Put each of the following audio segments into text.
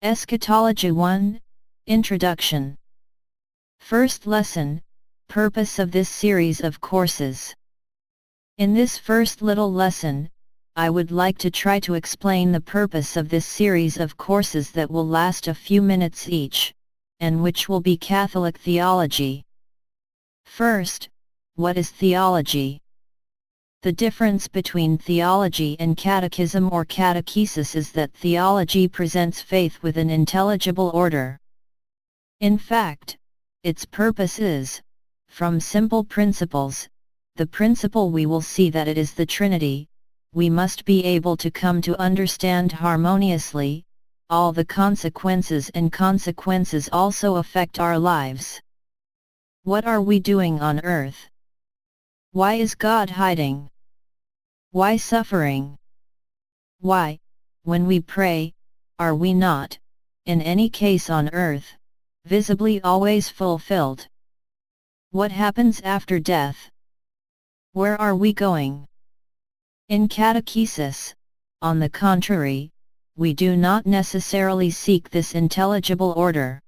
Eschatology 1, Introduction. First lesson, purpose of this series of courses. In this first little lesson, I would like to try to explain the purpose of this series of courses that will last a few minutes each, and which will be Catholic theology. First, what is theology? The difference between theology and catechism or catechesis is that theology presents faith with an intelligible order. In fact, its purpose is, from simple principles, the principle we will see that it is the Trinity, we must be able to come to understand harmoniously, all the consequences, and consequences also affect our lives. What are we doing on earth? Why is God hiding? Why suffering? Why, when we pray, are we not, in any case on earth, visibly always fulfilled? What happens after death? Where are we going? In catechesis, on the contrary, we do not necessarily seek this intelligible order.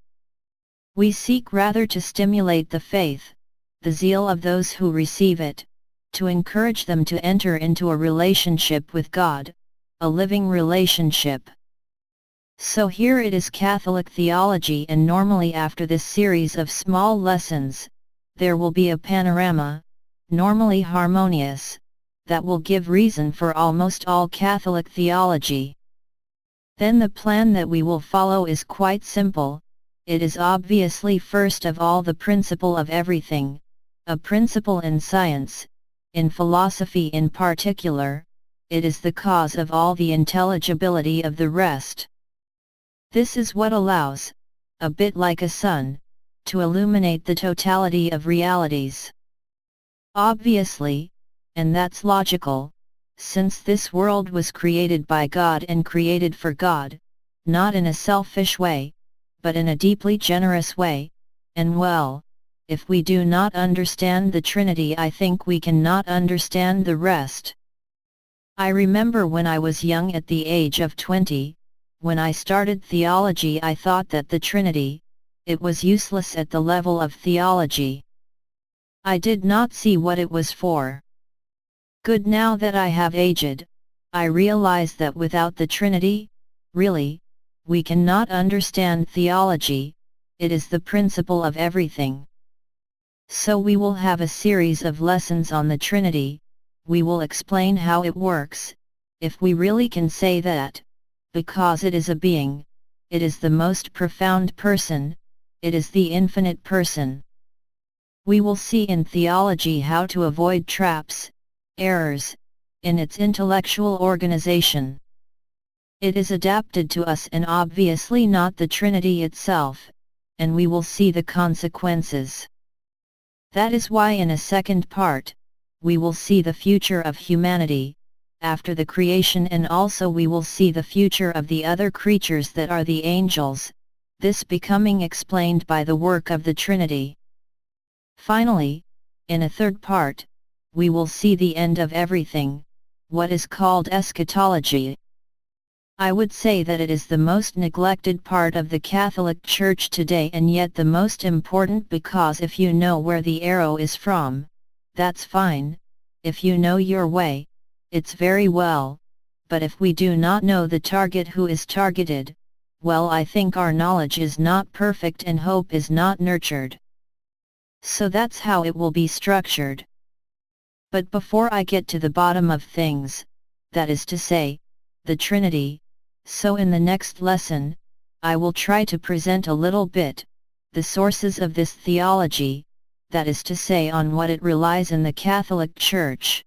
We seek rather to stimulate the faith, the zeal of those who receive it, to encourage them to enter into a relationship with God, a living relationship. So here it is Catholic theology, and normally after this series of small lessons, there will be a panorama, normally harmonious, that will give reason for almost all Catholic theology. Then the plan that we will follow is quite simple. It is obviously first of all the principle of everything, a principle in science, in philosophy in particular. It is the cause of all the intelligibility of the rest. This is what allows, a bit like a sun, to illuminate the totality of realities. Obviously, and that's logical, since this world was created by God and created for God, not in a selfish way, but in a deeply generous way, and well, if we do not understand the Trinity, I think we cannot understand the rest. I remember when I was young at the age of 20, when I started theology, I thought that the Trinity, it was useless at the level of theology. I did not see what it was for. Good, now that I have aged, I realize that without the Trinity, really, we cannot understand theology. It is the principle of everything. So we will have a series of lessons on the Trinity. We will explain how it works, if we really can say that, because it is a being, it is the most profound person, it is the infinite person. We will see in theology how to avoid traps, errors, in its intellectual organization. It is adapted to us and obviously not the Trinity itself, and we will see the consequences. That is why in a second part, we will see the future of humanity, after the creation, and also we will see the future of the other creatures that are the angels, this becoming explained by the work of the Trinity. Finally, in a third part, we will see the end of everything, what is called eschatology. I would say that it is the most neglected part of the Catholic Church today, and yet the most important, because if you know where the arrow is from, that's fine. If you know your way, it's very well, but if we do not know the target who is targeted, well, I think our knowledge is not perfect and hope is not nurtured. So that's how it will be structured. But before I get to the bottom of things, that is to say, the Trinity, so in the next lesson, I will try to present a little bit, the sources of this theology, that is to say on what it relies in the Catholic Church.